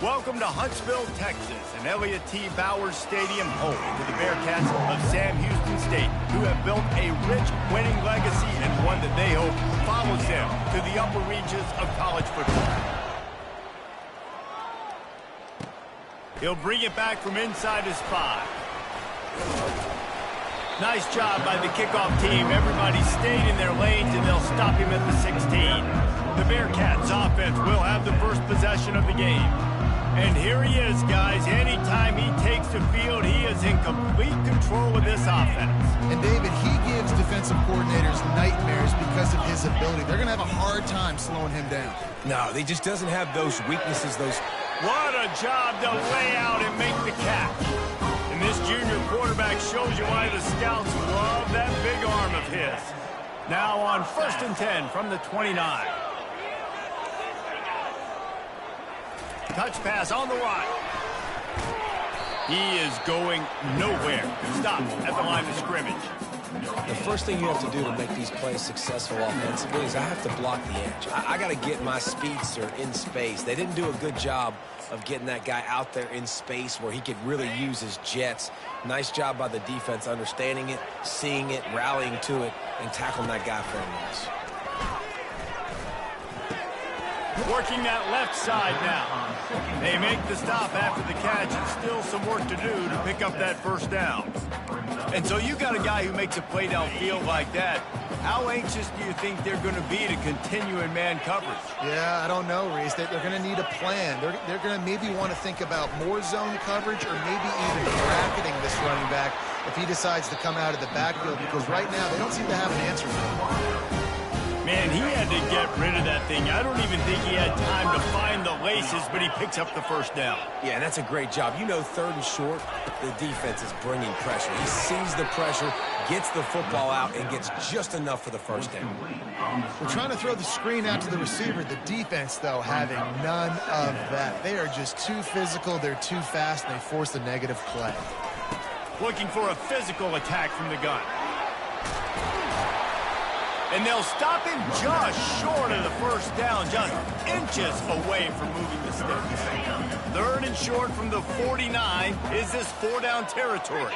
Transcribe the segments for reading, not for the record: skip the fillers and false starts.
Welcome to Huntsville, Texas, and Elliott T. Bowers Stadium, home to the Bearcats of Sam Houston State, who have built a rich winning legacy and one that they hope follows them to the upper reaches of college football. He'll bring it back from inside his 5. Nice job by the kickoff team. Everybody stayed in their lanes, and they'll stop him at the 16. The Bearcats offense will have the first possession of the game. And here he is, guys. Anytime he takes the field, he is in complete control of this offense. And, David, he gives defensive coordinators nightmares because of his ability. They're going to have a hard time slowing him down. No, he just doesn't have those weaknesses, those... What a job to lay out and make the catch. And this junior quarterback shows you why the scouts love that big arm of his. Now on 1st and 10 from the 29. Touch pass on the line. He is going nowhere. Stop at the line of scrimmage. The first thing you have to do to make these plays successful offensively is I have to block the edge. I got to get my speedster in space. They didn't do a good job of getting that guy out there in space where he could really use his jets. Nice job by the defense understanding it, seeing it, rallying to it, and tackling that guy for a loss. Working that left side now. They make the stop after the catch, and still some work to do to pick up that first down. And so you got a guy who makes a play downfield like that. How anxious do you think they're going to be to continue in man coverage? Yeah, I don't know, Reese. They're going to need a plan. They're going to maybe want to think about more zone coverage or maybe even bracketing this running back if he decides to come out of the backfield, because right now they don't seem to have an answer for him. Man, he had to get rid of that thing. I don't even think he had time to find the laces, but he picks up the first down. Yeah, that's a great job. You know, 3rd and short, the defense is bringing pressure. He sees the pressure, gets the football out, and gets just enough for the first down. We're trying to throw the screen out to the receiver. The defense, though, having none of that. They are just too physical, they're too fast, and they force a negative play. Looking for a physical attack from the gun. And they'll stop him just short of the first down, just inches away from moving the sticks. 3rd and short from the 49. Is this 4-down territory?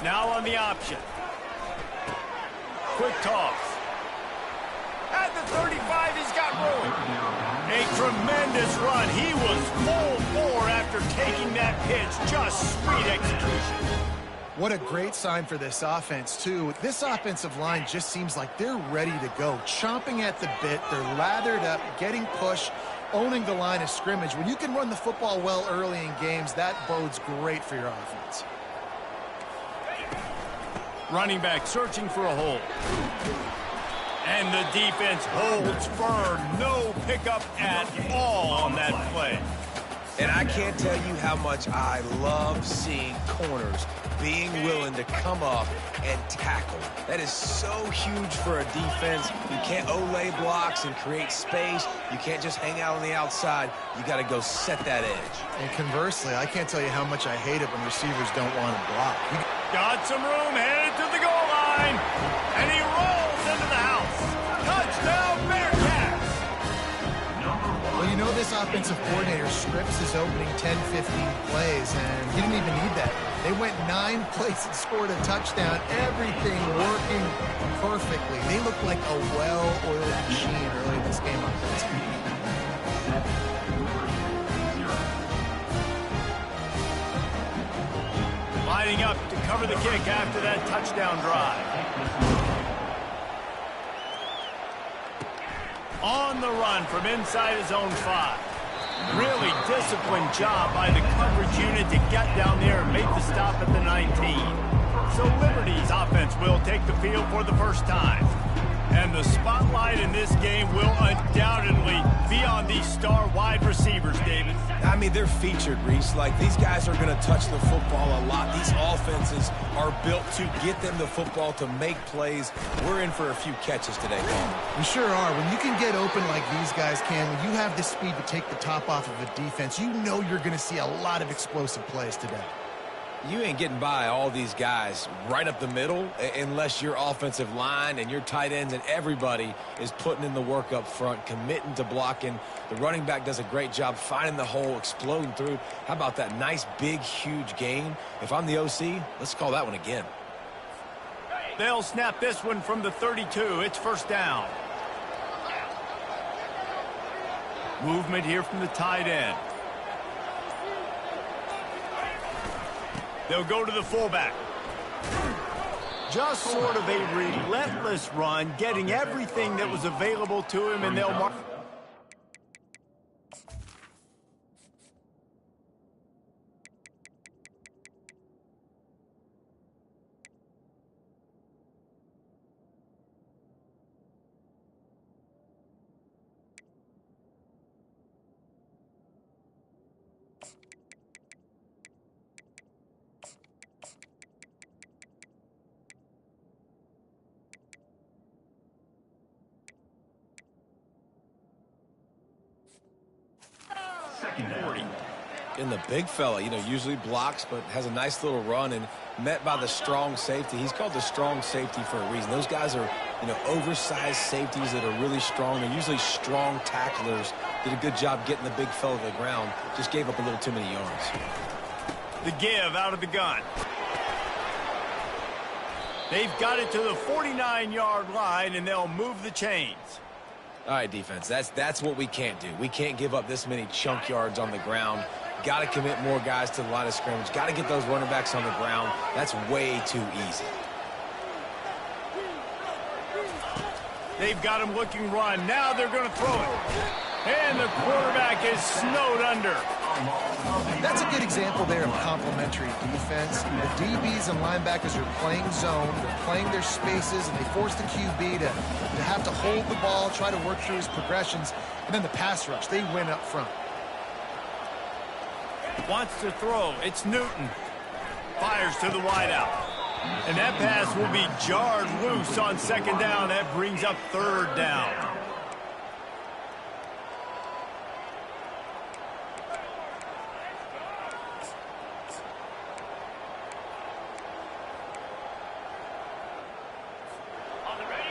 Now on the option. Quick toss. At the 35, he's got room. A tremendous run. He was full bore after taking that pitch. Just sweet execution. What a great sign for this offense, too. This offensive line just seems like they're ready to go. Chomping at the bit. They're lathered up, getting pushed, owning the line of scrimmage. When you can run the football well early in games, that bodes great for your offense. Running back searching for a hole. And the defense holds firm. No pickup at all on that play. And I can't tell you how much I love seeing corners being willing to come up and tackle. That is so huge for a defense. You can't olay blocks and create space. You can't just hang out on the outside. You got to go set that edge. And conversely, I can't tell you how much I hate it when receivers don't want to block. Got some room, headed to the goal line. And he rolls into the house. Touchdown, Bearcats! Well, you know this offensive coordinator scripts his opening 10, 15 plays, and he didn't even need that. They went 9 plays and scored a touchdown. Everything working perfectly. They looked like a well-oiled machine early in this game offensively. Lining up to cover the kick after that touchdown drive. On the run from inside his own 5. Really disciplined job by the coverage unit to get down there and make the stop at the 19. So Liberty's offense will take the field for the first time. And the spotlight in this game will undoubtedly be on these star wide receivers, David. I mean, they're featured, Reese. Like, these guys are going to touch the football a lot. These offenses are built to get them the football, to make plays. We're in for a few catches today, Paul. We sure are. When you can get open like these guys can, when you have the speed to take the top off of a defense, you know you're going to see a lot of explosive plays today. You ain't getting by all these guys right up the middle unless your offensive line and your tight ends and everybody is putting in the work up front, committing to blocking. The running back does a great job finding the hole, exploding through. How about that nice, big, huge gain? If I'm the OC, let's call that one again. They'll snap this one from the 32. It's first down. Movement here from the tight end. They'll go to the fullback. Just sort of a relentless run, getting everything that was available to him, and they'll mark. And the big fella, you know, usually blocks, but has a nice little run and met by the strong safety. He's called the strong safety for a reason. Those guys are, you know, oversized safeties that are really strong. They're usually strong tacklers. Did a good job getting the big fella to the ground. Just gave up a little too many yards. The give out of the gun. They've got it to the 49-yard line, and they'll move the chains. All right, defense, that's what we can't do. We can't give up this many chunk yards on the ground. Got to commit more guys to the line of scrimmage. Got to get those running backs on the ground. That's way too easy. They've got him looking run. Now they're going to throw it. And the quarterback is snowed under. That's a good example there of complementary defense. The DBs and linebackers are playing zone, they're playing their spaces, and they force the QB to have to hold the ball, try to work through his progressions, and then the pass rush, they win up front. Wants to throw. It's Newton. Fires to the wideout. And that pass will be jarred loose on second down. That brings up third down.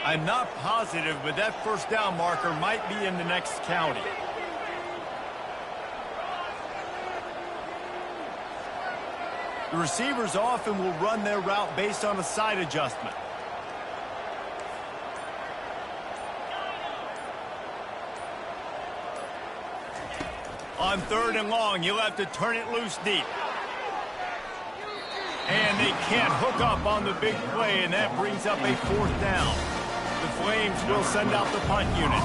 I'm not positive, but that first down marker might be in the next county. The receivers often will run their route based on a side adjustment. On third and long, you'll have to turn it loose deep. And they can't hook up on the big play, and that brings up a fourth down. The Flames will send out the punt unit.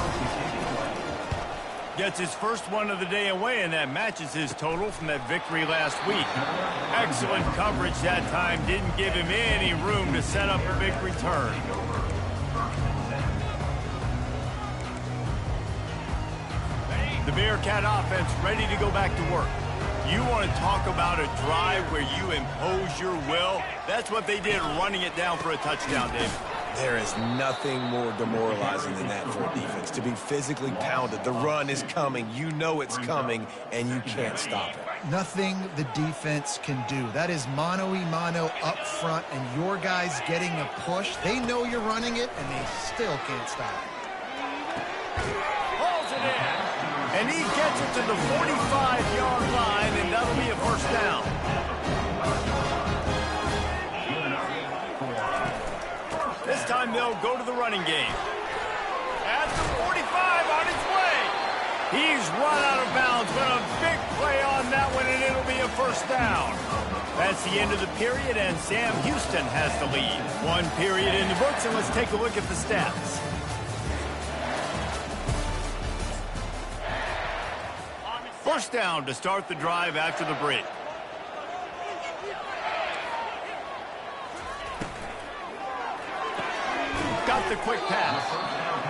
Gets his first one of the day away, and that matches his total from that victory last week. Excellent coverage that time. Didn't give him any room to set up a big return. The Bearcat offense ready to go back to work. You want to talk about a drive where you impose your will? That's what they did, running it down for a touchdown, David. There is nothing more demoralizing than that for a defense, to be physically pounded. The run is coming. You know it's coming, and you can't stop it. Nothing the defense can do. That is mano-a-mano up front, and your guys getting a push. They know you're running it, and they still can't stop it. Hauls it in. And he gets it to the 45-yard line, and that'll be a first down. This time they'll go to the running game. At the 45 on his way. He's run out of bounds, but a big play on that one, and it'll be a first down. That's the end of the period, and Sam Houston has the lead. One period in the books, and let's take a look at the stats. First down to start the drive after the break. Got the quick pass.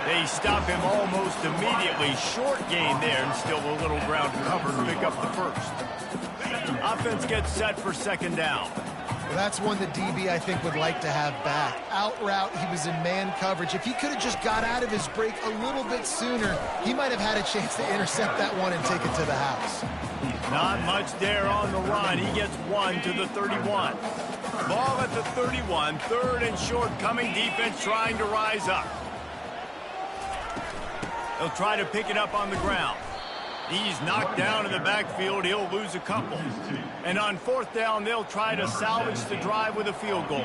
They stop him almost immediately. Short gain there, and still a little ground cover to pick up the first. Offense gets set for second down. Well, that's one the DB, I think, would like to have back. Out route, he was in man coverage. If he could have just got out of his break a little bit sooner, he might have had a chance to intercept that one and take it to the house. Not much there on the run. He gets 1 to the 31. Ball at the 31, third and short, coming defense trying to rise up. He'll try to pick it up on the ground. He's knocked down in the backfield. He'll lose a couple. And on fourth down, they'll try to salvage the drive with a field goal.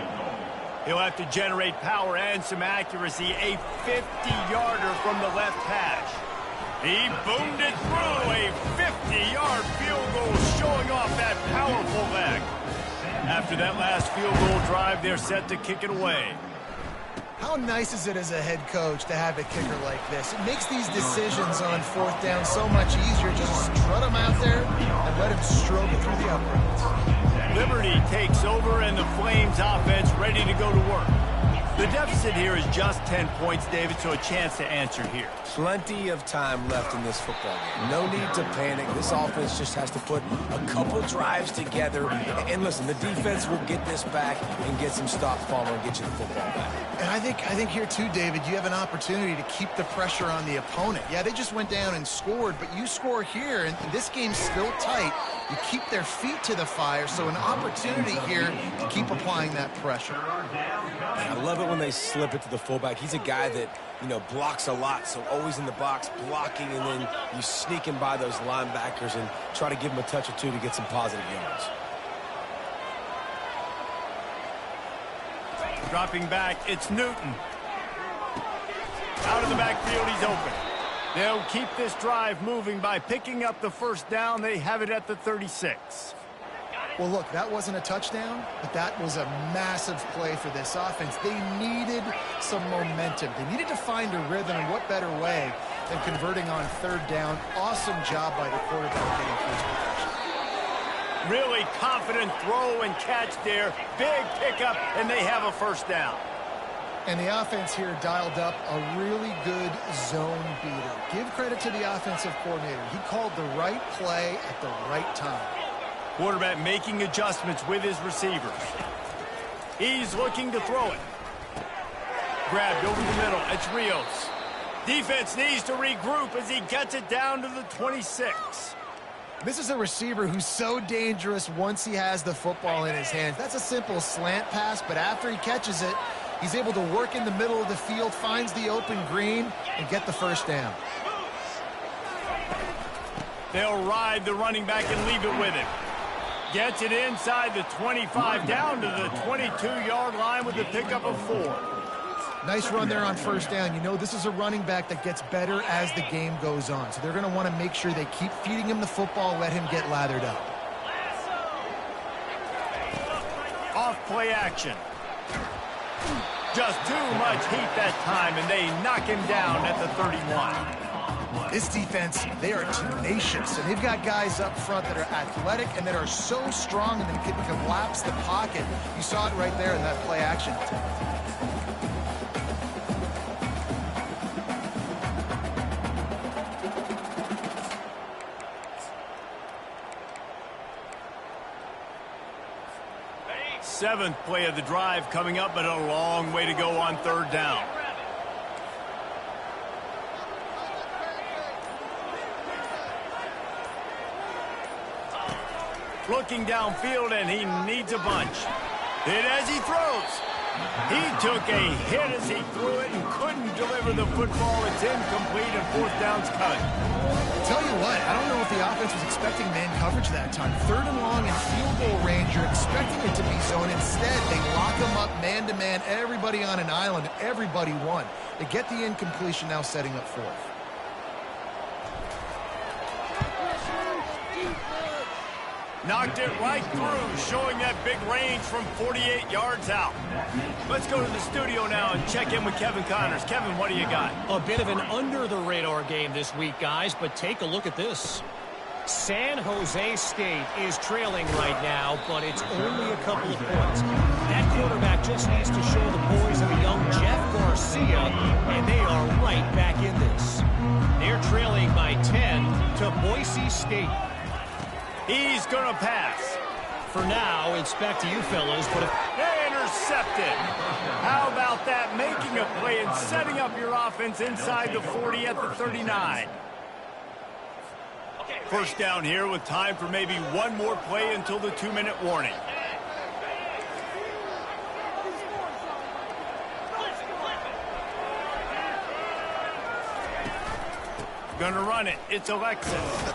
He'll have to generate power and some accuracy. A 50-yarder from the left hash. He boomed it through. A 50-yard field goal showing off that powerful leg. After that last field goal drive, they're set to kick it away. How nice is it as a head coach to have a kicker like this? It makes these decisions on fourth down so much easier. Just strut him out there and let him stroke it through the uprights. Liberty takes over, and the Flames offense ready to go to work. The deficit here is just 10 points, David, so a chance to answer here. Plenty of time left in this football game. No need to panic. This offense just has to put a couple drives together. And listen, the defense will get this back and get some stops, Palmer, and get you the football back. And I think here too, David, you have an opportunity to keep the pressure on the opponent. Yeah, they just went down and scored, but you score here, and this game's still tight. You keep their feet to the fire, so an opportunity here to keep applying that pressure. I love it when they slip it to the fullback. He's a guy that, blocks a lot, so always in the box blocking, and then you sneak him by those linebackers and try to give him a touch or two to get some positive yards. Dropping back, it's Newton. Out of the backfield, he's open. They'll keep this drive moving by picking up the first down. They have it at the 36. Well, look, that wasn't a touchdown, but that was a massive play for this offense. They needed some momentum. They needed to find a rhythm, and what better way than converting on third down. Awesome job by the quarterback getting through his protection. Really confident throw and catch there. Big pickup, and they have a first down. And the offense here dialed up a really good zone beater. Give credit to the offensive coordinator. He called the right play at the right time. Quarterback making adjustments with his receivers. He's looking to throw it. Grabbed over the middle. It's Rios. Defense needs to regroup as he gets it down to the 26. This is a receiver who's so dangerous once he has the football in his hands. That's a simple slant pass, but after he catches it, he's able to work in the middle of the field, finds the open green, and get the first down. They'll ride the running back and leave it with him. Gets it inside the 25, down to the 22-yard line with the pickup of 4. Nice run there on first down. You know, this is a running back that gets better as the game goes on. So they're going to want to make sure they keep feeding him the football, let him get lathered up. Off play action. Just too much heat that time, and they knock him down at the 31. This defense, they are tenacious, and they've got guys up front that are athletic and that are so strong and that can collapse the pocket. You saw it right there in that play action. Seventh play of the drive coming up, but a long way to go on third down. Looking downfield, and he needs a bunch. Hit as he throws. He took a hit as he threw it and couldn't deliver the football. It's incomplete, and fourth down's cut. Tell you what, I don't know if the offense was expecting man coverage that time. Third and long and field goal range, you're expecting it to be zone. Instead, they lock him up man-to-man, everybody on an island, everybody won. They get the incompletion, now setting up fourth. Knocked it right through, showing that big range from 48 yards out. Let's go to the studio now and check in with Kevin Connors. Kevin, what do you got? A bit of an under-the-radar game this week, guys, but take a look at this. San Jose State is trailing right now, but it's only a couple of points. That quarterback just needs to show the boys of a young Jeff Garcia, and they are right back in this. They're trailing by 10 to Boise State. He's going to pass. For now, it's back to you fellas, but intercepted. How about that? Making a play and setting up your offense inside the 40 at the 39. First down here with time for maybe one more play until the 2-minute warning. Gonna run it. It's Alexis.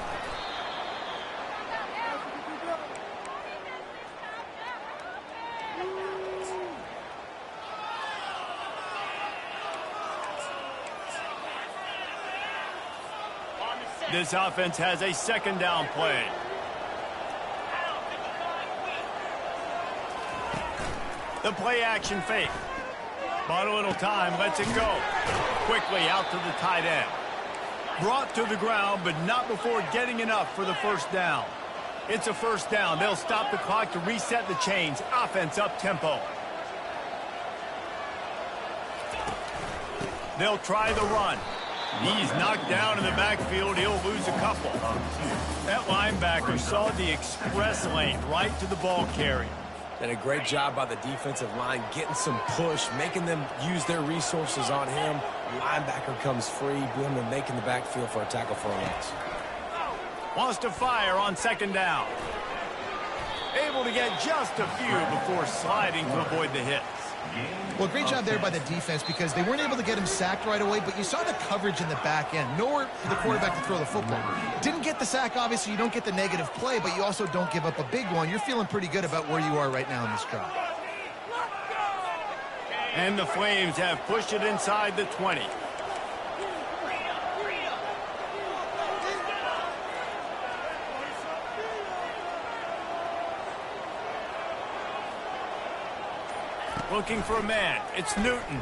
This offense has a second down play. The play action fake. Bought a little time, lets it go. Quickly out to the tight end. Brought to the ground, but not before getting enough for the first down. It's a first down. They'll stop the clock to reset the chains. Offense up tempo. They'll try the run. He's knocked down in the backfield. He'll lose a couple. That linebacker saw the express lane right to the ball carrier. Did a great job by the defensive line, getting some push, making them use their resources on him. Linebacker comes free, boom, and making the backfield for a tackle for a loss. Wants to fire on second down. Able to get just a few before sliding to avoid the hits. Well, great job there by the defense because they weren't able to get him sacked right away, but you saw the coverage in the back end. Nowhere for the quarterback to throw the football. Didn't get the sack, obviously. You don't get the negative play, but you also don't give up a big one. You're feeling pretty good about where you are right now in this drive. And the Flames have pushed it inside the 20. Looking for a man. It's Newton.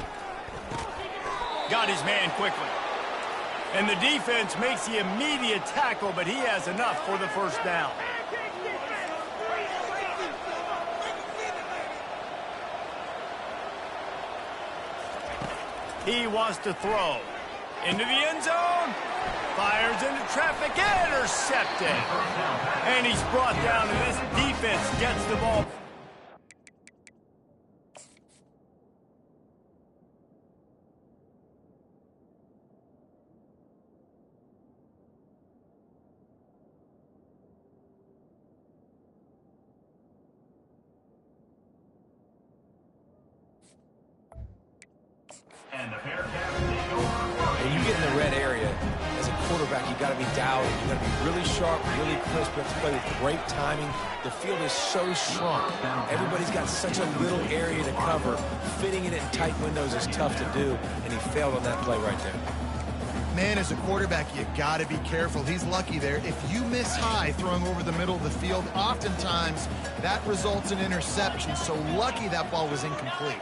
Got his man quickly. And the defense makes the immediate tackle, but he has enough for the first down. He wants to throw. Into the end zone. Fires into traffic. Intercepted. And he's brought down, and this defense gets the ball. And you get in the red area, as a quarterback, you got to be dialed. You got to be really sharp, really crisp. You have to play with great timing. The field is so shrunk. Everybody's got such a little area to cover. Fitting it in tight windows is tough to do, and he failed on that play right there. Man, as a quarterback, you got to be careful. He's lucky there. If you miss high throwing over the middle of the field, oftentimes that results in interception. So lucky that ball was incomplete.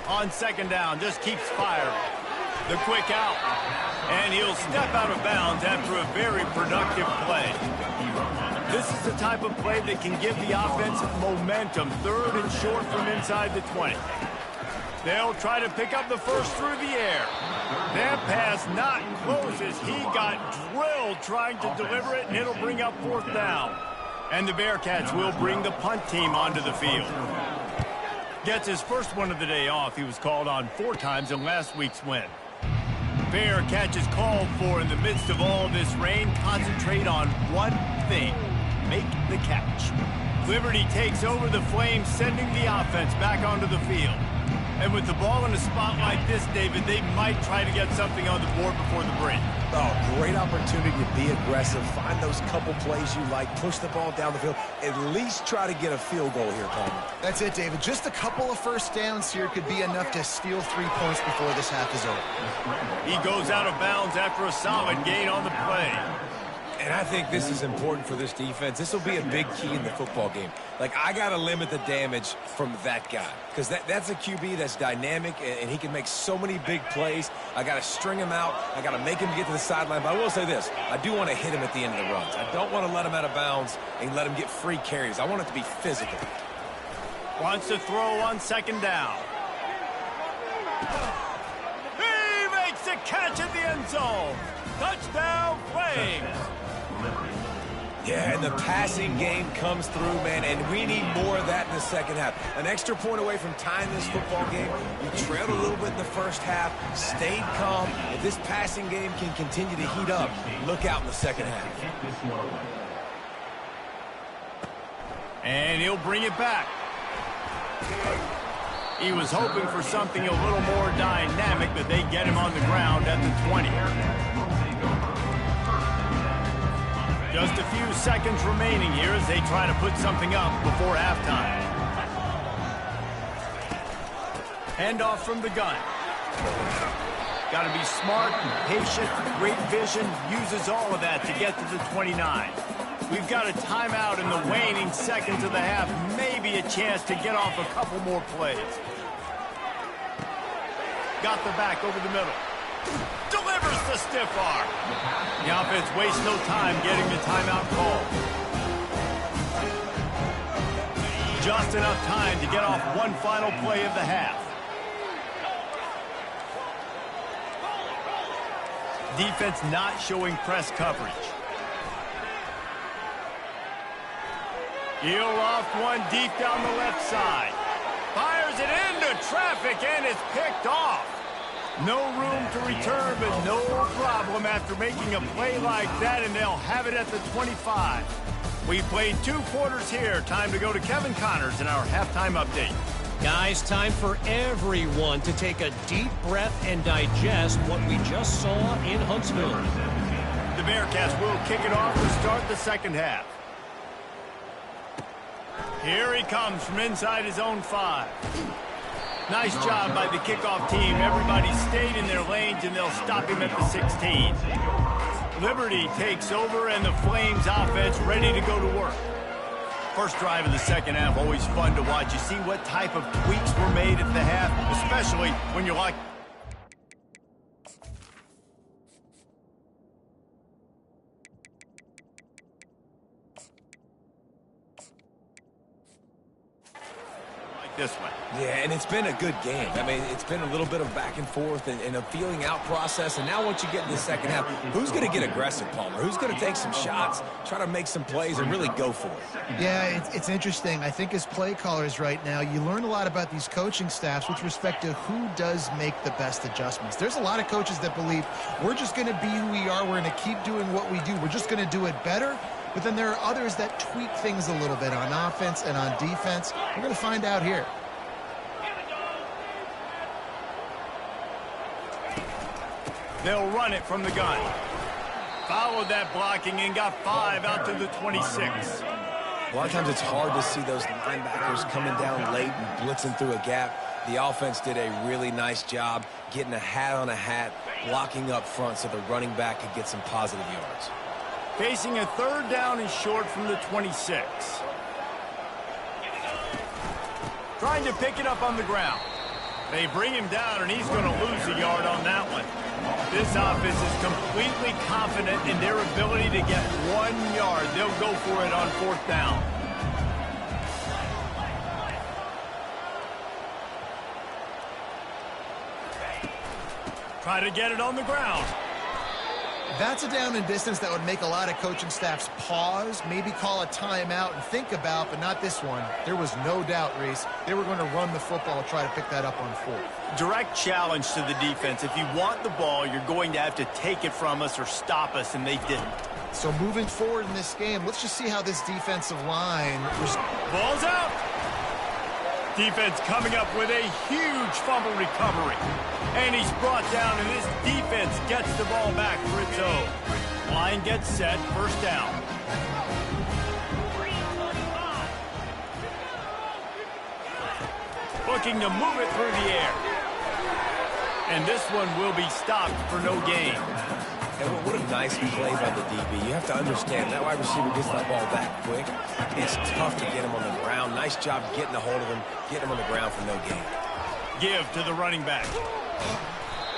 On second down, just keeps firing. The quick out. And he'll step out of bounds after a very productive play. This is the type of play that can give the offense momentum. Third and short from inside the 20. They'll try to pick up the first through the air. That pass not close as he got drilled trying to deliver it, and it'll bring up fourth down. And the Bearcats will bring the punt team onto the field. Gets his first one of the day off. He was called on 4 times in last week's win. Fair catch is called for in the midst of all this rain. Concentrate on one thing. Make the catch. Liberty takes over the Flames, sending the offense back onto the field. And with the ball in a spot like this, David, they might try to get something on the board before the break. Oh, great opportunity to be aggressive. Find those couple plays you like. Push the ball down the field. At least try to get a field goal here, Palmer. That's it, David. Just a couple of first downs here could be enough to steal 3 points before this half is over. He goes out of bounds after a solid gain on the play. And I think this is important for this defense. This will be a big key in the football game. Like, I got to limit the damage from that guy. Because that's a QB that's dynamic, and he can make so many big plays. I got to string him out. I got to make him get to the sideline. But I will say this. I do want to hit him at the end of the runs. I don't want to let him out of bounds and let him get free carries. I want it to be physical. Wants to throw on second down. He makes the catch at the end zone. Touchdown, Flames. Yeah, and the passing game comes through, man, and we need more of that in the second half. An extra point away from tying this football game. We trailed a little bit in the first half, stayed calm. If this passing game can continue to heat up, look out in the second half. And he'll bring it back. He was hoping for something a little more dynamic, but they get him on the ground at the 20. Just a few seconds remaining here as they try to put something up before halftime. Handoff from the gun. Got to be smart, patient, great vision, uses all of that to get to the 29. We've got a timeout in the waning seconds of the half, maybe a chance to get off a couple more plays. Got the back over the middle. Delivers the stiff arm. The offense wastes no time getting the timeout call. Just enough time to get off one final play of the half. Defense not showing press coverage. He'll loft one deep down the left side. Fires it into traffic and it's picked off. No room to return, but no problem after making a play like that, and they'll have it at the 25. We played 2 quarters here. Time to go to Kevin Connors in our halftime update. Guys, time for everyone to take a deep breath and digest what we just saw in Huntsville. The Bearcats will kick it off to start the second half. Here he comes from inside his own 5. Nice job by the kickoff team. Everybody stayed in their lanes, and they'll stop him at the 16. Liberty takes over, and the Flames offense ready to go to work. First drive of the second half, always fun to watch. You see what type of tweaks were made at the half, especially when you're like... this one. Yeah, and it's been a good game. I mean, it's been a little bit of back and forth and a feeling out process. And now once you get in the second half, who's going to get aggressive, Palmer? Who's going to take some shots, try to make some plays, and really go for it? Yeah, it's interesting. I think as play callers right now, you learn a lot about these coaching staffs with respect to who does make the best adjustments. There's a lot of coaches that believe we're just going to be who we are. We're going to keep doing what we do. We're just going to do it better. But then there are others that tweak things a little bit on offense and on defense. We're going to find out here. They'll run it from the gun. Followed that blocking and got 5 out to the 26. A lot of times it's hard to see those linebackers coming down late and blitzing through a gap. The offense did a really nice job getting a hat on a hat, blocking up front so the running back could get some positive yards. Facing a 3rd down and short from the 26. Trying to pick it up on the ground. They bring him down, and he's going to lose a yard on that one. This offense is completely confident in their ability to get 1 yard. They'll go for it on 4th down. Try to get it on the ground. That's a down and distance that would make a lot of coaching staffs pause, maybe call a timeout and think about, but not this one. There was no doubt, Reese, they were going to run the football, try to pick that up on 4th. Direct challenge to the defense. If you want the ball, you're going to have to take it from us or stop us, and they didn't. So moving forward in this game, let's just see how this defensive line... Ball's out. Defense coming up with a huge fumble recovery. And he's brought down, and this defense gets the ball back for its own. Line gets set, 1st down. Looking to move it through the air. And this one will be stopped for no gain. And what a nice play by the DB. You have to understand, that wide receiver gets that ball back quick. It's tough to get him on the ground. Nice job getting a hold of him, getting him on the ground for no gain. Give to the running back.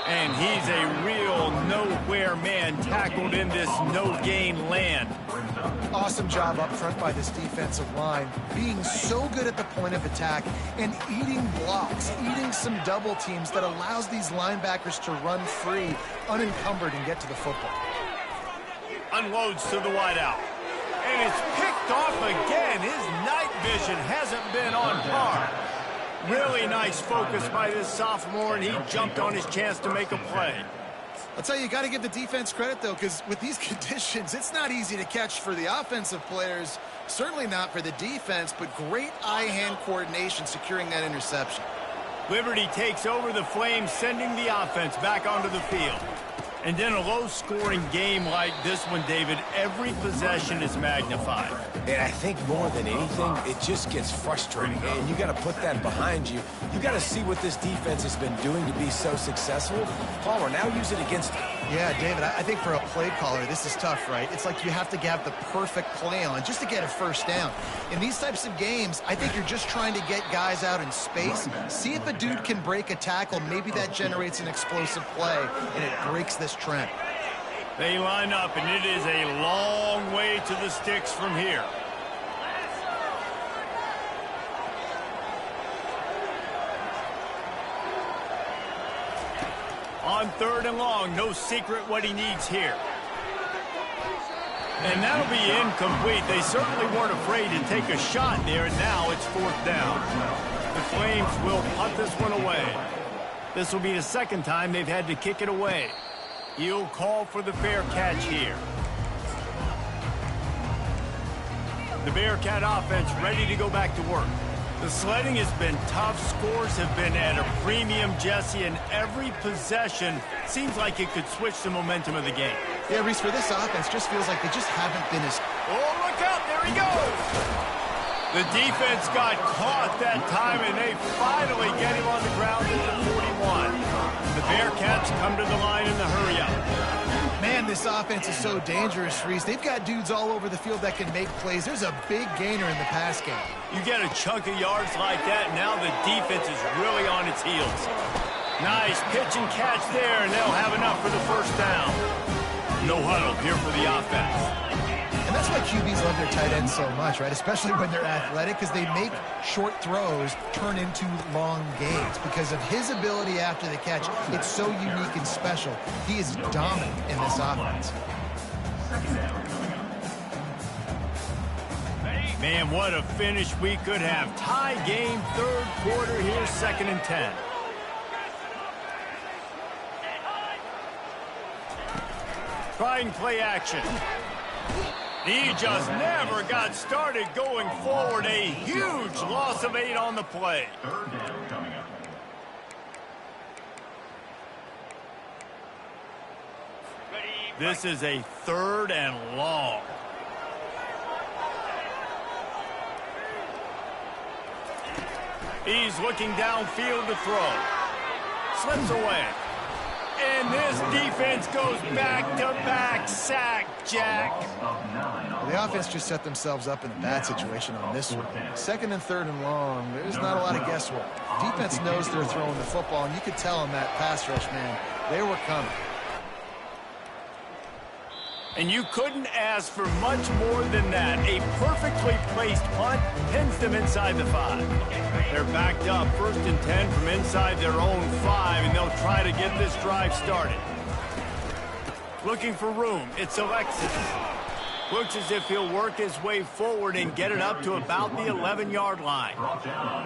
And he's a real nowhere man, tackled in this no-gain land. Awesome job up front by this defensive line, being so good at the point of attack and eating blocks, eating some double teams that allows these linebackers to run free, unencumbered, and get to the football. Unloads to the wideout. And it's picked off again. His night vision hasn't been on par. Really nice focus by this sophomore, and he jumped on his chance to make a play. I'll tell you got to give the defense credit, though, because with these conditions, it's not easy to catch for the offensive players, certainly not for the defense, but great eye-hand coordination securing that interception. Liberty takes over the Flames, sending the offense back onto the field. And in a low-scoring game like this one, David, every possession is magnified. And I think more than anything, it just gets frustrating. And you got to put that behind you. You got to see what this defense has been doing to be so successful. Palmer, now use it against them. Yeah, David, I think for a play caller, this is tough, right? It's like you have to have the perfect play on just to get a first down. In these types of games, I think you're just trying to get guys out in space, see if a dude can break a tackle. Maybe that generates an explosive play, and it breaks this trend. They line up, and it is a long way to the sticks from here. On 3rd and long, no secret what he needs here. And that'll be incomplete. They certainly weren't afraid to take a shot there, and now it's 4th down. The Flames will punt this one away. This will be the second time they've had to kick it away. He'll call for the fair catch here. The Bearcat offense ready to go back to work. The sledding has been tough. Scores have been at a premium, Jesse, and every possession seems like it could switch the momentum of the game. Yeah, Reese, for this offense, just feels like they just haven't been as... Oh, look out! There he goes! The defense got caught that time, and they finally get him on the ground at the 41. The Bearcats come to the line in the hurry-up. Man, this offense is so dangerous, Reese. They've got dudes all over the field that can make plays. There's a big gainer in the pass game. You get a chunk of yards like that, now the defense is really on its heels. Nice pitch and catch there, and they'll have enough for the first down. No huddle here for the offense. And that's why QBs love their tight ends so much, right? Especially when they're athletic, because they make short throws turn into long gains. Because of his ability after the catch, it's so unique and special. He is dominant in this offense. Man, what a finish we could have. Tie game, 3rd quarter here, 2nd and 10. Trying play action. He just never got started going forward. A huge loss of 8 on the play. This is a 3rd and long. He's looking downfield to throw. Slips away. And this defense goes back-to-back sack, Jack. Well, the offense just set themselves up in a bad situation on this one. 2nd and 3rd and long, there's not a lot of guesswork. Defense knows they're throwing the football, and you could tell in that pass rush, man, they were coming. And you couldn't ask for much more than that. A perfectly placed punt pins them inside the 5. They're backed up 1st and 10 from inside their own 5, and they'll try to get this drive started. Looking for room. It's Alexis. Looks as if he'll work his way forward and get it up to about the 11-yard line.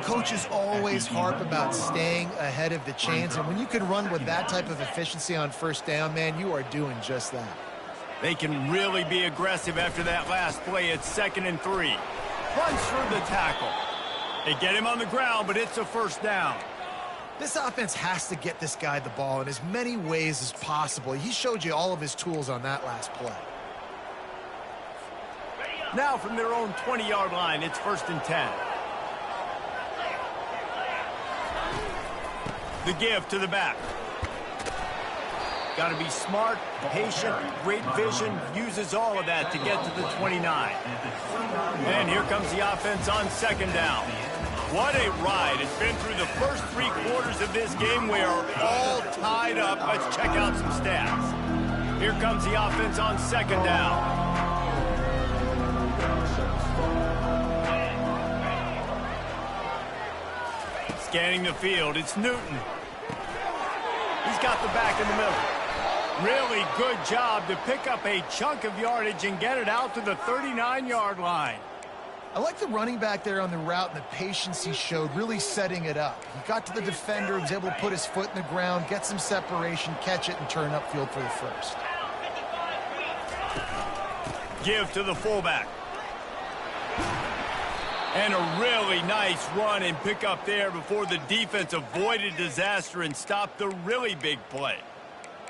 Coaches always harp about staying ahead of the chains, and when you can run with that type of efficiency on 1st down, man, you are doing just that. They can really be aggressive after that last play. It's 2nd and 3. Runs through the tackle. They get him on the ground, but it's a 1st down. This offense has to get this guy the ball in as many ways as possible. He showed you all of his tools on that last play. Now from their own 20-yard line, it's 1st and 10. The give to the back. Got to be smart, patient, great vision, uses all of that to get to the 29. And here comes the offense on 2nd down. What a ride. It's been through the first 3 quarters of this game. We are all tied up. Let's check out some stats. Here comes the offense on 2nd down. Scanning the field, it's Newton. He's got the back in the middle. Really good job to pick up a chunk of yardage and get it out to the 39-yard line. I like the running back there on the route and the patience he showed, really setting it up. He got to the defender, was able to put his foot in the ground, get some separation, catch it, and turn upfield for the first. Give to the fullback. And a really nice run and pick up there before the defense avoided disaster and stopped the really big play.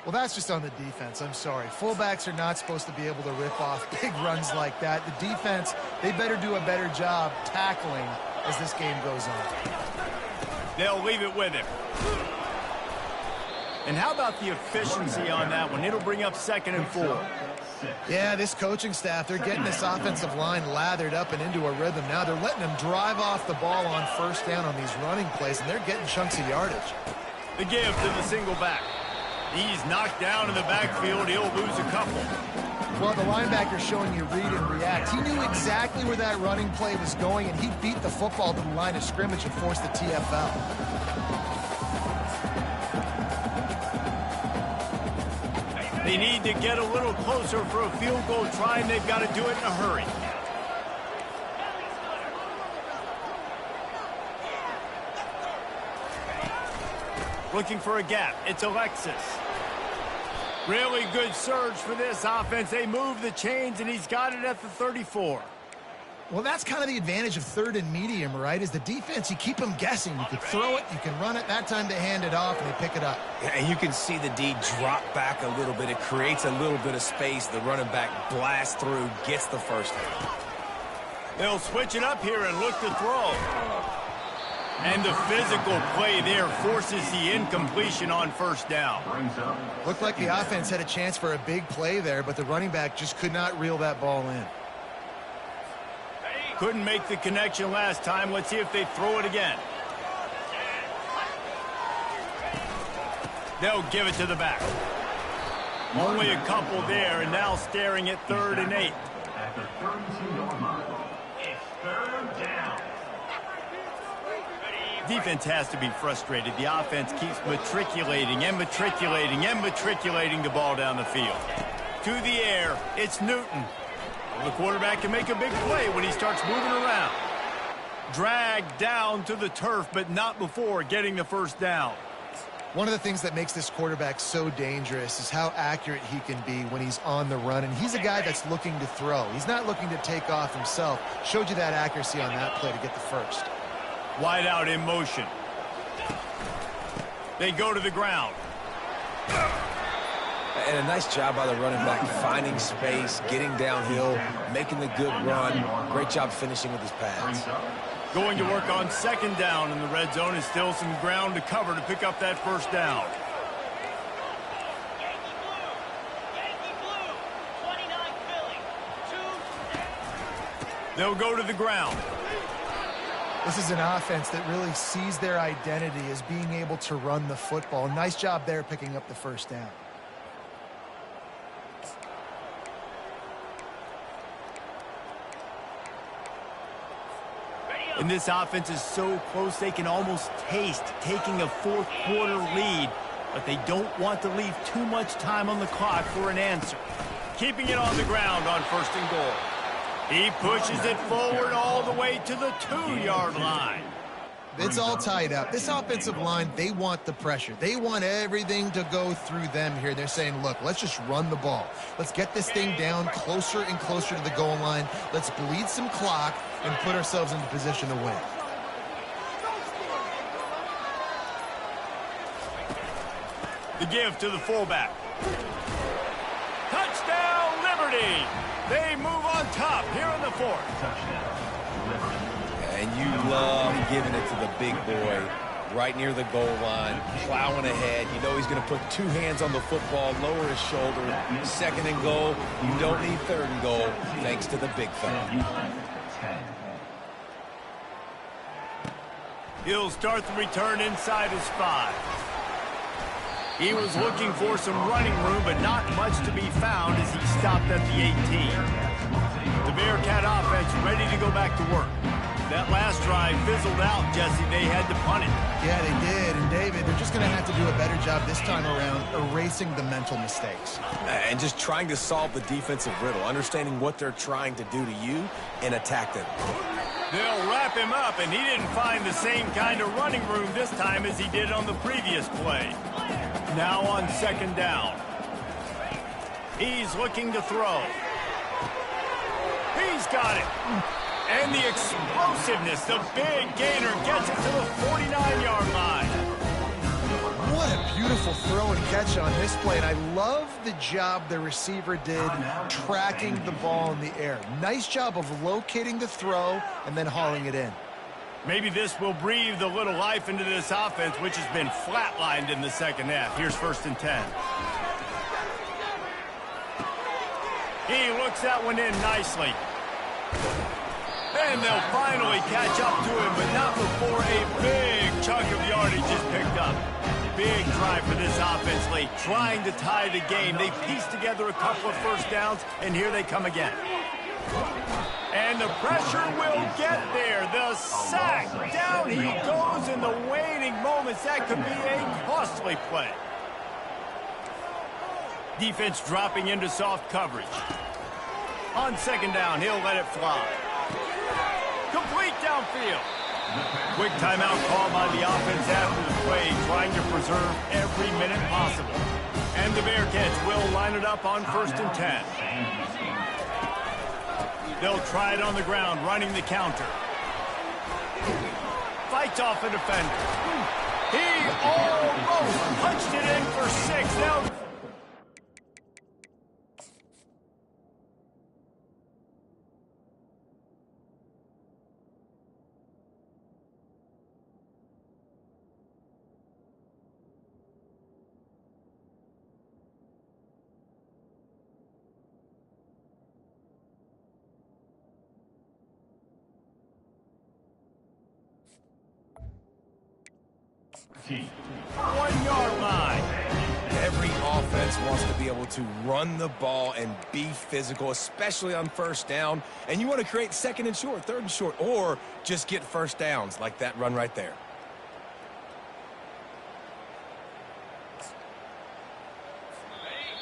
Well, that's just on the defense. I'm sorry. Fullbacks are not supposed to be able to rip off big runs like that. The defense, they better do a better job tackling as this game goes on. They'll leave it with him. And how about the efficiency on that one? It'll bring up 2nd and 4. Yeah, this coaching staff, they're getting this offensive line lathered up and into a rhythm. Now they're letting them drive off the ball on first down on these running plays, and they're getting chunks of yardage. The give to the single back. He's knocked down in the backfield. He'll lose a couple. Well, the linebacker's showing you read and react. He knew exactly where that running play was going, and he beat the football to the line of scrimmage and forced the TFL. They need to get a little closer for a field goal try, and they've got to do it in a hurry. Looking for a gap. It's Alexis. Really good surge for this offense. They move the chains, and he's got it at the 34. Well, that's kind of the advantage of 3rd and medium, right? Is the defense, you keep them guessing. You can throw it, you can run it. That time they hand it off, and they pick it up. Yeah, and you can see the D drop back a little bit. It creates a little bit of space. The running back blasts through, gets the first down. They'll switch it up here and look to throw. And the physical play there forces the incompletion on first down. Looked like the offense had a chance for a big play there, but the running back just could not reel that ball in. Couldn't make the connection last time. Let's see if they throw it again. They'll give it to the back. Only a couple there, and now staring at 3rd and 8. At the 32-yard line, it's 3rd down. Defense has to be frustrated. The offense keeps matriculating and matriculating and matriculating the ball down the field. To the air, it's Newton. The quarterback can make a big play when he starts moving around. Dragged down to the turf, but not before getting the first down. One of the things that makes this quarterback so dangerous is how accurate he can be when he's on the run. And he's a guy that's looking to throw. He's not looking to take off himself. Showed you that accuracy on that play to get the first. Wide out in motion. They go to the ground. And a nice job by the running back, finding space, getting downhill, making the good run. Great job finishing with his pads. Going to work on 2nd down in the red zone. Is still some ground to cover to pick up that first down. They'll go to the ground. This is an offense that really sees their identity as being able to run the football. Nice job there picking up the first down. And this offense is so close they can almost taste taking a 4th quarter lead, but they don't want to leave too much time on the clock for an answer. Keeping it on the ground on 1st and goal. He pushes it forward all the way to the 2-yard line. It's all tied up. This offensive line, they want the pressure. They want everything to go through them here. They're saying, look, let's just run the ball. Let's get this thing down closer and closer to the goal line. Let's bleed some clock and put ourselves into position to win. The give to the fullback. Touchdown, Liberty! They move on top here in the 4th. And you love giving it to the big boy right near the goal line, plowing ahead. You know he's going to put 2 hands on the football, lower his shoulder. 2nd and goal. You don't need 3rd and goal thanks to the big fella. He'll start the return inside his 5. He was looking for some running room, but not much to be found as he stopped at the 18. The Bearcat offense ready to go back to work. That last drive fizzled out, Jesse. They had to punt it. Yeah, they did. And, David, they're just going to have to do a better job this time around erasing the mental mistakes. And just trying to solve the defensive riddle, understanding what they're trying to do to you and attack them. They'll wrap him up, and he didn't find the same kind of running room this time as he did on the previous play. Now on second down. He's looking to throw. He's got it. And the explosiveness, the big gainer gets it to the 49-yard line. What a beautiful throw and catch on this play. And I love the job the receiver did tracking the ball in the air. Nice job of locating the throw and then hauling it in. Maybe this will breathe a little life into this offense, which has been flatlined in the second half. Here's 1st and 10. He looks that one in nicely. And they'll finally catch up to him, but not before a big chunk of yardage is picked up. Big drive for this offense late, trying to tie the game. They pieced together a couple of first downs, and here they come again. And the pressure will get there. The sack. Down he goes in the waning moments. That could be a costly play. Defense dropping into soft coverage. On second down, he'll let it fly. Complete downfield. Quick timeout call by the offense after the play, trying to preserve every minute possible. And the Bearcats will line it up on 1st and 10. They'll try it on the ground, running the counter. Fights off a defender. He almost punched it in for 6. Now one-yard line. Every offense wants to be able to run the ball and be physical, especially on first down. And you want to create 2nd and short, 3rd and short, or just get first downs like that run right there.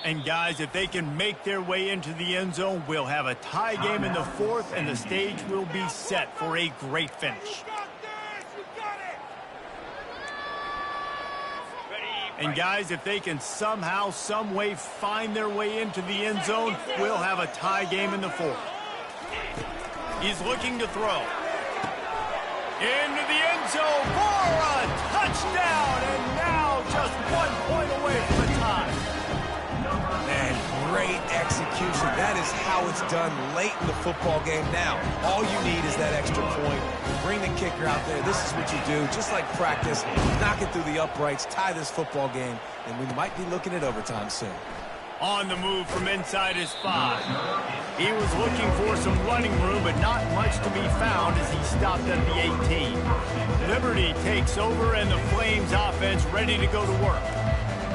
And guys, if they can make their way into the end zone, we'll have a tie game in the 4th, and the stage will be set for a great finish. And guys, if they can somehow, some way find their way into the end zone, we'll have a tie game in the 4th. He's looking to throw. Into the end zone for a touchdown, and now just 1 point away from a tie. Man, great execution. That is how it's done late in the football game. Now, all you need is that extra point. Bring the kicker out there. This is what you do. Just like practice, knock it through the uprights, tie this football game, and we might be looking at overtime soon. On the move from inside his 5. He was looking for some running room, but not much to be found as he stopped at the 18. Liberty takes over, and the Flames offense ready to go to work.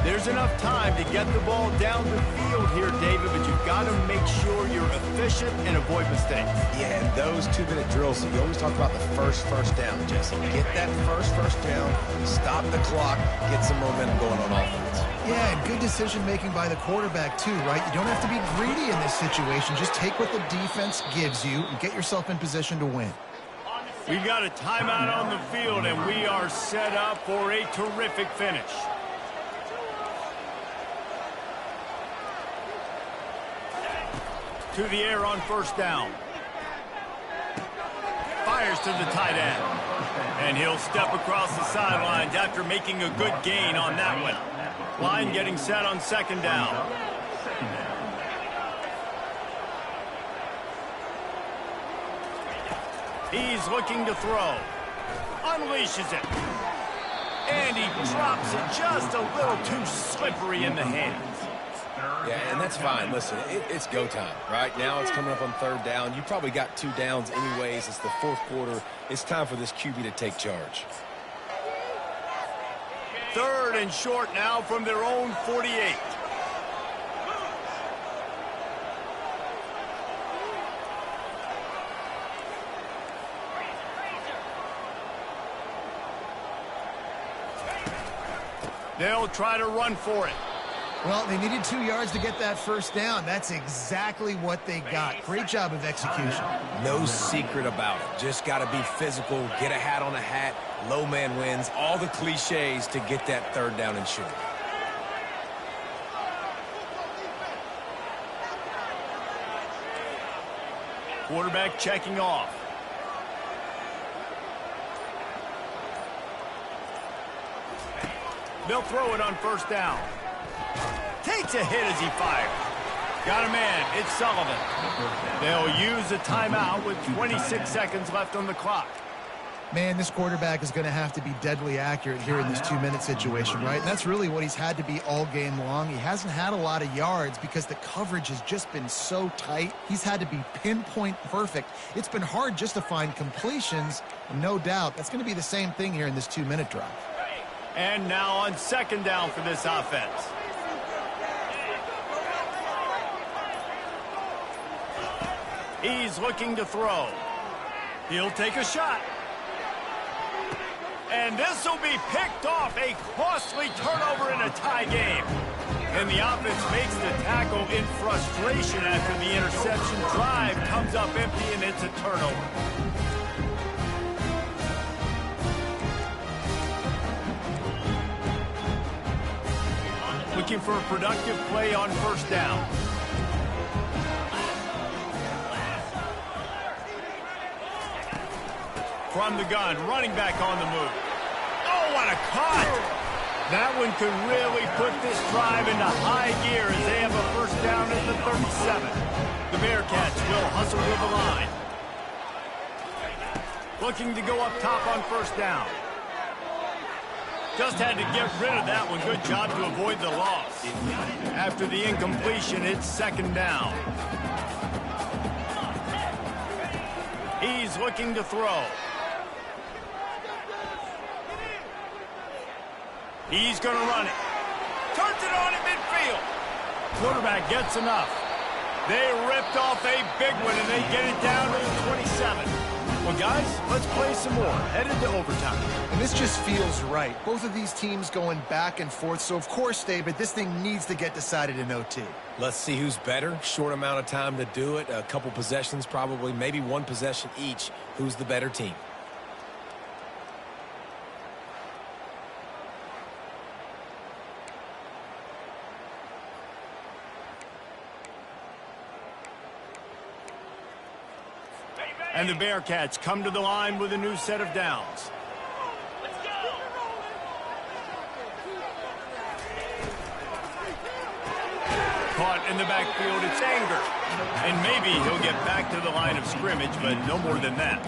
There's enough time to get the ball down the field here, David, but you've got to make sure you're efficient and avoid mistakes. Yeah, and those 2-minute drills, you always talk about the first down, Jesse. Get that first down, stop the clock, get some momentum going on offense. Yeah, and good decision-making by the quarterback, too, right? You don't have to be greedy in this situation. Just take what the defense gives you and get yourself in position to win. We've got a timeout on the field, and we are set up for a terrific finish. To the air on first down. Fires to the tight end. And he'll step across the sidelines after making a good gain on that one. Line getting set on second down. He's looking to throw. Unleashes it. And he drops it just a little too slippery in the hands. Yeah, and that's fine. Listen, it's go time. Right now it's coming up on 3rd down. You probably got 2 downs anyways. It's the 4th quarter. It's time for this QB to take charge. 3rd and short now from their own 48. They'll try to run for it. Well, they needed 2 yards to get that first down. That's exactly what they got. Great job of execution. No secret about it. Just got to be physical, get a hat on a hat, low man wins, all the cliches to get that third down and short. Quarterback checking off. They'll throw it on first down. Takes a hit as he fires. Got a man. It's Sullivan. They'll use a timeout with 26 seconds left on the clock. Man, this quarterback is going to have to be deadly accurate here in this 2-minute situation, right? And that's really what he's had to be all game long. He hasn't had a lot of yards because the coverage has just been so tight. He's had to be pinpoint perfect. It's been hard just to find completions. And no doubt, that's going to be the same thing here in this 2-minute drive. And now on second down for this offense. He's looking to throw. He'll take a shot. And this will be picked off. A costly turnover in a tie game. And the offense makes the tackle in frustration after the interception. Drive comes up empty, and it's a turnover. Looking for a productive play on first down. From the gun, running back on the move. Oh, what a cut! That one could really put this drive into high gear as they have a first down at the 37. The Bearcats will hustle to the line. Looking to go up top on first down. Just had to get rid of that one. Good job to avoid the loss. After the incompletion, it's second down. He's looking to throw. He's going to run it. Turns it on at midfield. Quarterback gets enough. They ripped off a big one, and they get it down to the 27. Well, guys, let's play some more. Headed to overtime. And this just feels right. Both of these teams going back and forth. So, of course, David, this thing needs to get decided in OT. Let's see who's better. Short amount of time to do it. A couple possessions probably, maybe one possession each. Who's the better team? And the Bearcats come to the line with a new set of downs. Let's go! Caught in the backfield, it's Anger. And maybe he'll get back to the line of scrimmage, but no more than that.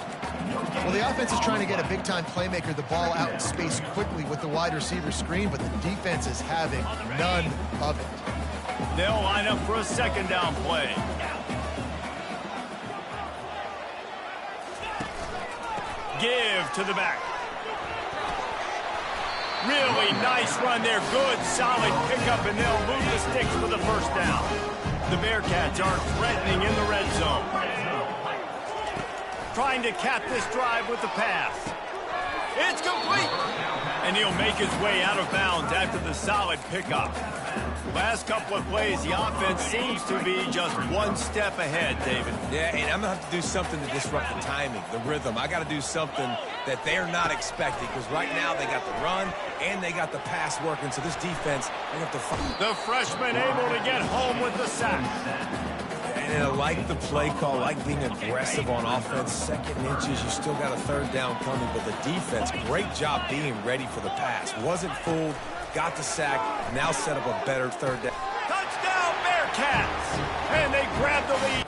Well, the offense is trying to get a big-time playmaker the ball out in space quickly with the wide receiver screen, but the defense is having none of it. They'll line up for a second down play. Give to the back. Really nice run there. Good, solid pickup, and they'll move the sticks for the first down. The Bearcats are threatening in the red zone. Trying to cap this drive with the pass. It's complete. And he'll make his way out of bounds after the solid pickup. Last couple of plays, the offense seems to be just one step ahead, David. Yeah, and I'm going to have to do something to disrupt the timing, the rhythm. I got to do something that they're not expecting, because right now they got the run and they got the pass working, so this defense, they have to find. The freshman able to get home with the sack. And I like the play call, like being aggressive on offense. Second inches, you still got a third down coming, but the defense, great job being ready for the pass. Wasn't fooled. Got the sack, now set up a better third down. Touchdown, Bearcats! And they grab the lead.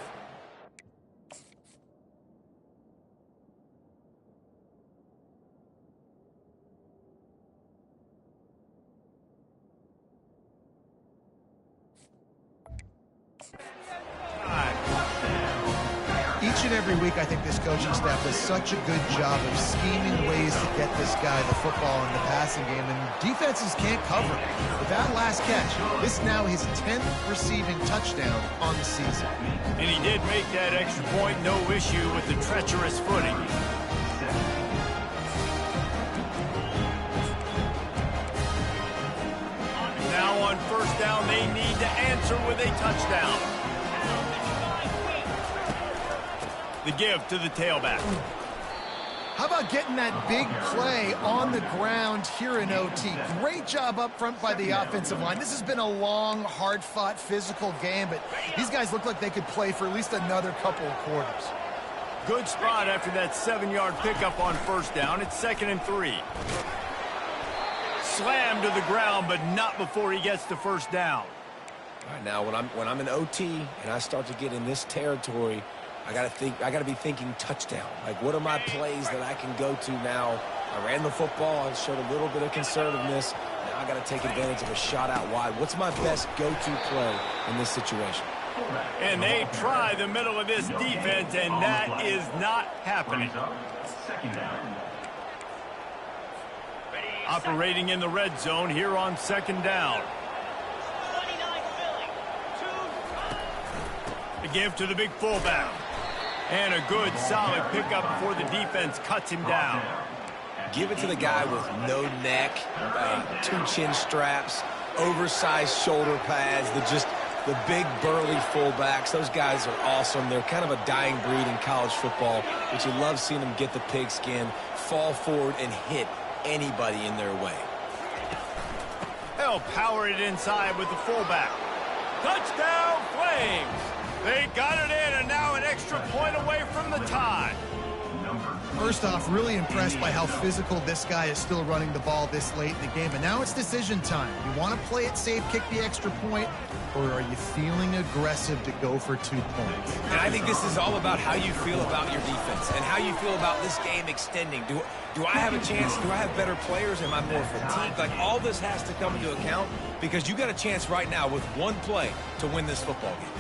Each and every week, I think this coaching staff does such a good job of scheming ways to get this guy the football in the passing game, and defenses can't cover. With that last catch, this is now his 10th receiving touchdown on the season. And he did make that extra point, no issue with the treacherous footing. down. They need to answer with a touchdown. The give to the tailback. How about getting that big play on the ground here in OT? Great job up front by the offensive line. This has been a long, hard-fought, physical game, but these guys look like they could play for at least another couple of quarters. Good spot after that 7-yard pickup on first down. It's 2nd and 3. Slammed to the ground, but not before he gets the first down. All right, now when I'm in OT and I start to get in this territory, I gotta be thinking touchdown. Like, what are my plays that I can go to now? I ran the football. I showed a little bit of conservativeness. Now I got to take advantage of a shot out wide. What's my best go-to play in this situation? And they try the middle of this defense, and that is not happening. Operating in the red zone here on 2nd down. The give to the big fullback. And a good, solid pickup before the defense cuts him down. Give it to the guy with no neck, 2 chin straps, oversized shoulder pads, the big, burly fullbacks. Those guys are awesome. They're kind of a dying breed in college football, but you love seeing them get the pigskin, fall forward, and hit anybody in their way. They'll power it inside with the fullback. Touchdown, Flames! They got it in, and now an extra point away from the tie. First off, really impressed by how physical this guy is still running the ball this late in the game. And now it's decision time. You want to play it safe, kick the extra point, or are you feeling aggressive to go for 2 points? And I think this is all about how you feel about your defense and how you feel about this game extending. Do I have a chance? Do I have better players? Am I more fatigued? Like, all this has to come into account because you got a chance right now with one play to win this football game.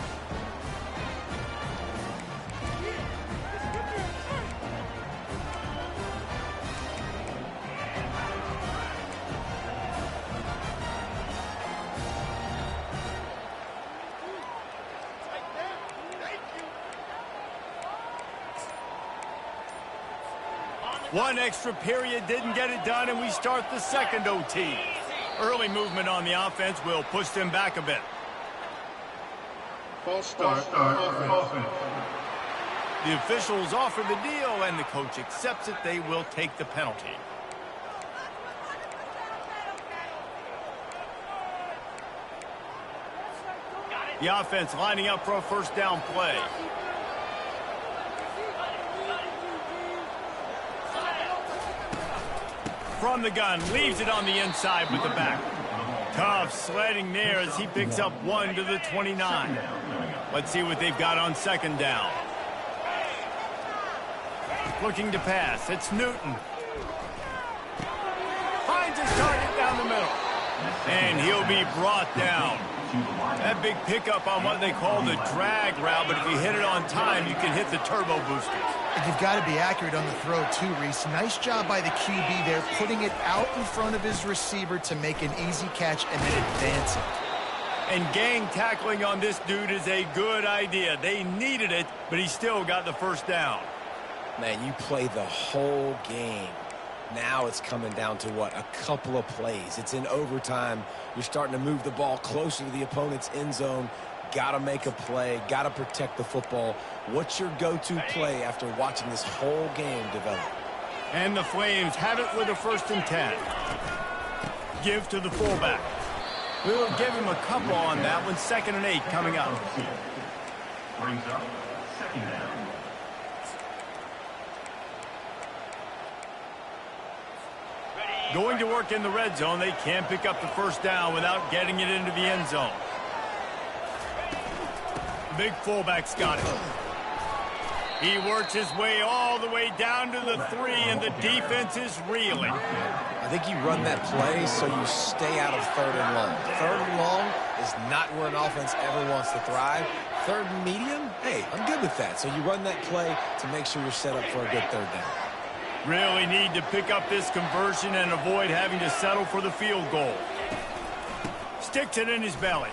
One extra period didn't get it done, and we start the 2nd OT. Early movement on the offense will push them back a bit. False start. Offense. The officials offer the deal, and the coach accepts it. They will take the penalty. The offense lining up for a first down play. From the gun, leaves it on the inside with the back. Tough sledding there as he picks up 1 to the 29. Let's see what they've got on 2nd down. Looking to pass, it's Newton. Finds his target down the middle. And he'll be brought down. That big pickup on what they call the drag route, but if you hit it on time, you can hit the turbo boosters. You've got to be accurate on the throw, too, Reese. Nice job by the QB there, putting it out in front of his receiver to make an easy catch and then advance it. And gang tackling on this dude is a good idea. They needed it, but he still got the first down. Man, you play the whole game. Now it's coming down to, what, a couple of plays. It's in overtime. You're starting to move the ball closer to the opponent's end zone. Got to make a play. Got to protect the football. What's your go-to play after watching this whole game develop? And the Flames have it with a 1st and 10. Give to the fullback. We'll give him a couple on that one. 2nd and 8 coming up. Brings up 2nd down. Going to work in the red zone. They can't pick up the first down without getting it into the end zone. The big fullback's got it. He works his way all the way down to the 3, and the defense is reeling. I think you run that play so you stay out of 3rd and long. 3rd and long is not where an offense ever wants to thrive. 3rd and medium, hey, I'm good with that. So you run that play to make sure you're set up for a good 3rd down. Really need to pick up this conversion and avoid having to settle for the field goal. Sticks it in his belly.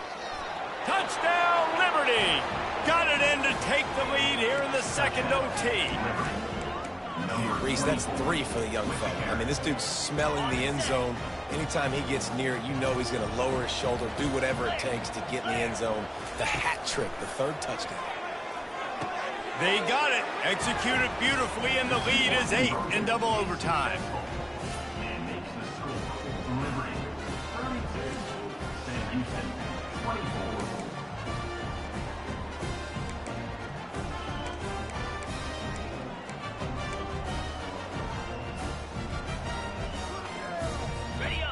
Touchdown, Liberty! Got it in to take the lead here in the 2nd OT. Reese, that's 3 for the young fella. I mean, this dude's smelling the end zone. Anytime he gets near it, you know he's going to lower his shoulder, do whatever it takes to get in the end zone. The hat trick, the 3rd touchdown. They got it. Executed beautifully, and the lead is 8 in double overtime. And makes the score. Liberty 32, Sam Houston 24.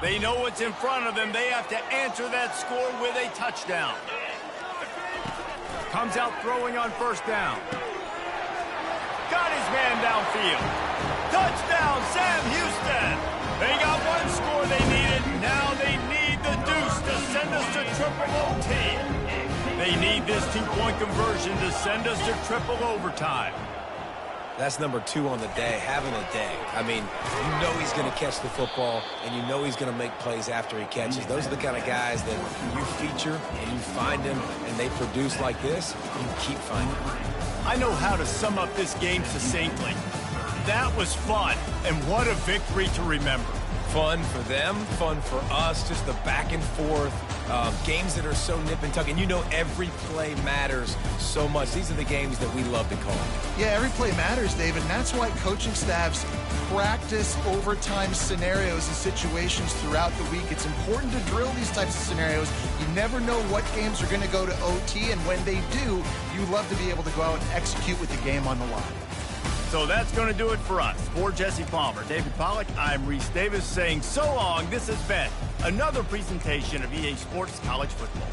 They know what's in front of them. They have to answer that score with a touchdown. Comes out throwing on 1st down. Got his man downfield. Touchdown, Sam Houston. They got one score they needed. Now they need the deuce to send us to triple OT. They need this 2-point conversion to send us to triple overtime. That's number 2 on the day, having a day. I mean, you know he's going to catch the football, and you know he's going to make plays after he catches. Those are the kind of guys that you feature and you find them, and they produce like this, you keep finding them. I know how to sum up this game succinctly. That was fun, and what a victory to remember. Fun for them, fun for us, just the back and forth, games that are so nip and tuck, and you know every play matters so much. These are the games that we love to call. Yeah, every play matters, David, and that's why coaching staffs practice overtime scenarios and situations throughout the week. It's important to drill these types of scenarios. You never know what games are going to go to OT, and when they do, you love to be able to go out and execute with the game on the line. So that's going to do it for us. For Jesse Palmer, David Pollack, I'm Reese Davis saying so long. This has been another presentation of EA Sports College Football.